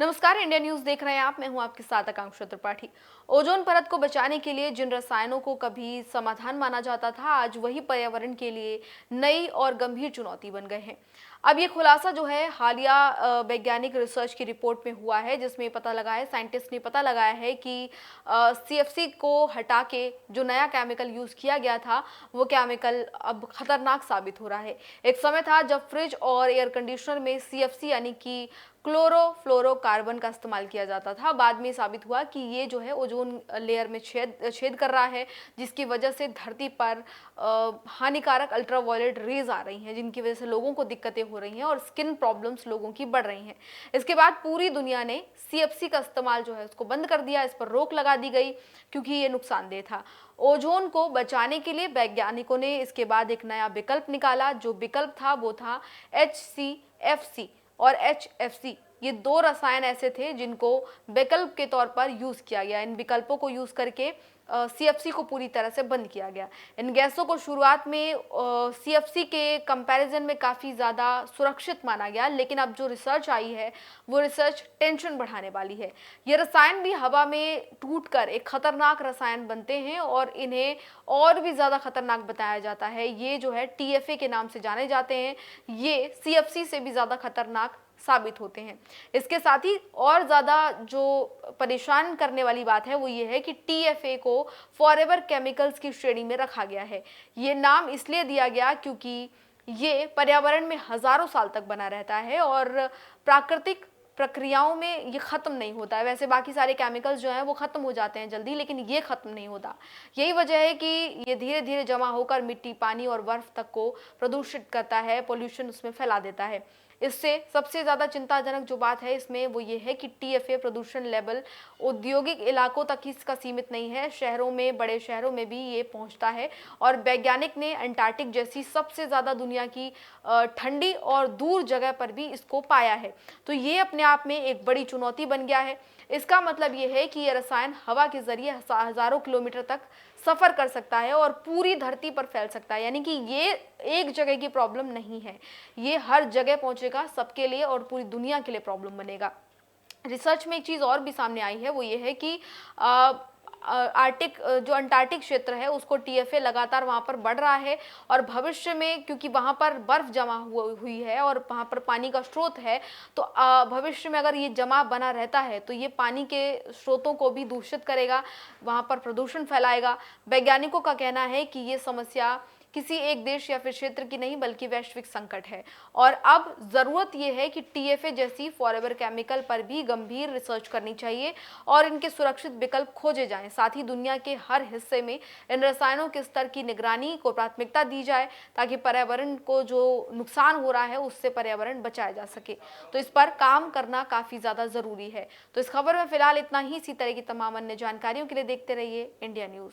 नमस्कार, India news देख रहे हैं आप। मैं हूं आपके साथ आकांक्षा त्रिपाठी। ओजोन परत को बचाने के लिए जिन रसायनों को कभी समाधान माना जाता था, आज वही पर्यावरण के लिए नई और गंभीर चुनौती बन गए हैं। अब ये खुलासा जो है हालिया वैज्ञानिक रिसर्च की रिपोर्ट में हुआ है, जिसमें पता लगा है, साइंटिस्ट ने पता लगाया है कि सीएफसी को हटा के जो नया केमिकल यूज किया गया था, वो केमिकल अब खतरनाक साबित हो रहा है। एक समय था जब फ्रिज और एयर कंडीशनर में सीएफसी यानी कि क्लोरोफ्लोरोकार्बन का इस्तेमाल किया जाता था। बाद में साबित हुआ कि ये जो है ओजोन लेयर में छेद कर रहा है, जिसकी वजह से धरती पर हानिकारक अल्ट्रावायलेट रेज आ रही हैं, जिनकी वजह से लोगों को दिक्कतें हो रही हैं और स्किन प्रॉब्लम्स लोगों की बढ़ रही हैं। इसके बाद पूरी दुनिया ने सीएफसी का इस्तेमाल जो है उसको बंद कर दिया, इस पर रोक लगा दी गई क्योंकि ये नुकसानदेह था। ओजोन को बचाने के लिए वैज्ञानिकों ने इसके बाद एक नया विकल्प निकाला। जो विकल्प था वो था HCFC और HFC। ये दो रसायन ऐसे थे जिनको विकल्प के तौर पर यूज किया गया। इन विकल्पों को यूज करके सीएफसी को पूरी तरह से बंद किया गया। इन गैसों को शुरुआत में सीएफसी के कंपैरिजन में काफ़ी ज़्यादा सुरक्षित माना गया, लेकिन अब जो रिसर्च आई है वो रिसर्च टेंशन बढ़ाने वाली है। ये रसायन भी हवा में टूटकर एक खतरनाक रसायन बनते हैं और इन्हें और भी ज़्यादा खतरनाक बताया जाता है। ये जो है TFA के नाम से जाने जाते हैं। ये सीएफसी से भी ज़्यादा खतरनाक साबित होते हैं। इसके साथ ही और ज़्यादा जो परेशान करने वाली बात है वो ये है कि TFA को फॉरएवर केमिकल्स की श्रेणी में रखा गया है। ये नाम इसलिए दिया गया क्योंकि ये पर्यावरण में हजारों साल तक बना रहता है और प्राकृतिक प्रक्रियाओं में ये खत्म नहीं होता है। वैसे बाकी सारे केमिकल्स जो हैं वो खत्म हो जाते हैं जल्दी, लेकिन ये खत्म नहीं होता। यही वजह है कि ये धीरे धीरे जमा होकर मिट्टी, पानी और बर्फ तक को प्रदूषित करता है, पोल्यूशन उसमें फैला देता है। इससे सबसे ज़्यादा चिंताजनक जो बात है इसमें वो ये है कि TFA प्रदूषण लेवल औद्योगिक इलाकों तक ही इसका सीमित नहीं है, शहरों में, बड़े शहरों में भी ये पहुंचता है। और वैज्ञानिक ने अंटार्कटिक जैसी सबसे ज़्यादा दुनिया की ठंडी और दूर जगह पर भी इसको पाया है। तो ये अपने आप में एक बड़ी चुनौती बन गया है। इसका मतलब ये है कि ये रसायन हवा के जरिए हजारों किलोमीटर तक सफर कर सकता है और पूरी धरती पर फैल सकता है। यानी कि ये एक जगह की प्रॉब्लम नहीं है, ये हर जगह पहुंचेगा, सबके लिए और पूरी दुनिया के लिए प्रॉब्लम बनेगा। रिसर्च में एक चीज़ और भी सामने आई है, वो ये है कि जो अंटार्कटिक क्षेत्र है उसको TFA लगातार वहाँ पर बढ़ रहा है और भविष्य में क्योंकि वहाँ पर बर्फ जमा हुई है और वहाँ पर पानी का स्रोत है, तो भविष्य में अगर ये जमा बना रहता है तो ये पानी के स्रोतों को भी दूषित करेगा, वहाँ पर प्रदूषण फैलाएगा। वैज्ञानिकों का कहना है कि ये समस्या किसी एक देश या फिर क्षेत्र की नहीं बल्कि वैश्विक संकट है और अब जरूरत यह है कि TFA जैसी फॉरएवर केमिकल पर भी गंभीर रिसर्च करनी चाहिए और इनके सुरक्षित विकल्प खोजे जाएं। साथ ही दुनिया के हर हिस्से में इन रसायनों के स्तर की निगरानी को प्राथमिकता दी जाए ताकि पर्यावरण को जो नुकसान हो रहा है उससे पर्यावरण बचाया जा सके। तो इस पर काम करना काफी ज्यादा जरूरी है। तो इस खबर में फिलहाल इतना ही। इसी तरह की तमाम अन्य जानकारियों के लिए देखते रहिए इंडिया न्यूज।